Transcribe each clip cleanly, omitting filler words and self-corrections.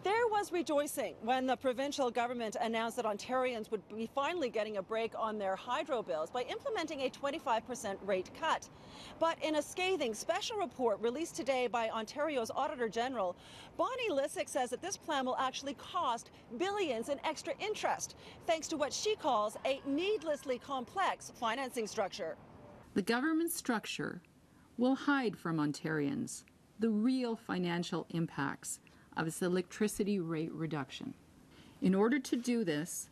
There was rejoicing when the provincial government announced that Ontarians would be finally getting a break on their hydro bills by implementing a 25% rate cut. But in a scathing special report released today by Ontario's Auditor General, Bonnie Lysyk says that this plan will actually cost billions in extra interest, thanks to what she calls a needlessly complex financing structure. The government structure will hide from Ontarians the real financial impacts of its electricity rate reduction. In order to do this,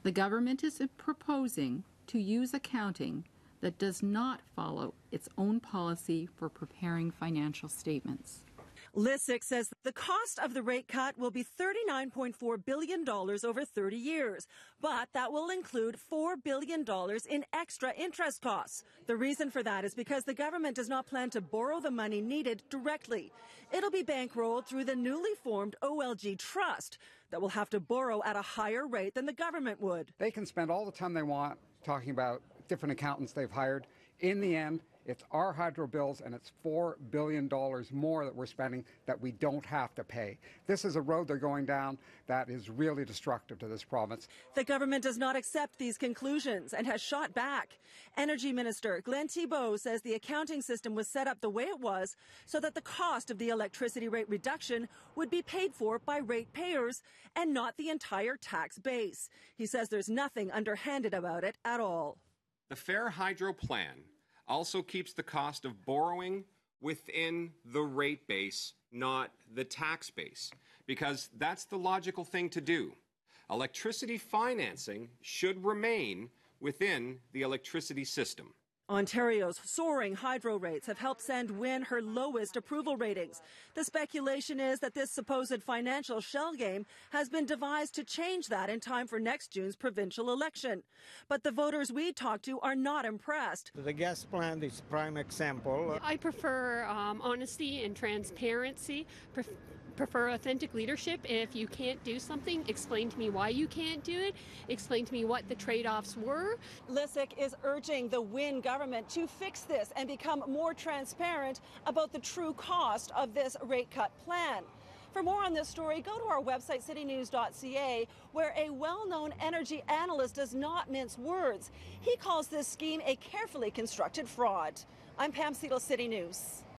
the government is proposing to use accounting that does not follow its own policy for preparing financial statements. Lysyk says the cost of the rate cut will be $39.4 billion over 30 years, but that will include $4 billion in extra interest costs. The reason for that is because the government does not plan to borrow the money needed directly. It'll be bankrolled through the newly formed OLG Trust that will have to borrow at a higher rate than the government would. They can spend all the time they want talking about different accountants they've hired. In the end, it's our hydro bills, and it's $4 billion more that we're spending that we don't have to pay. This is a road they're going down that is really destructive to this province. The government does not accept these conclusions and has shot back. Energy Minister Glenn Thibeault says the accounting system was set up the way it was so that the cost of the electricity rate reduction would be paid for by ratepayers and not the entire tax base. He says there's nothing underhanded about it at all. The Fair Hydro Plan also keeps the cost of borrowing within the rate base, not the tax base, because that's the logical thing to do. Electricity financing should remain within the electricity system. Ontario's soaring hydro rates have helped send Wynne her lowest approval ratings. The speculation is that this supposed financial shell game has been devised to change that in time for next June's provincial election. But the voters we talked to are not impressed. The gas plant is a prime example. I prefer honesty and transparency. Prefer authentic leadership. If you can't do something, explain to me why you can't do it. Explain to me what the trade-offs were. Lysyk is urging the Wynne government to fix this and become more transparent about the true cost of this rate cut plan. For more on this story, go to our website, citynews.ca, where a well-known energy analyst does not mince words. He calls this scheme a carefully constructed fraud. I'm Pam Seatle, City News.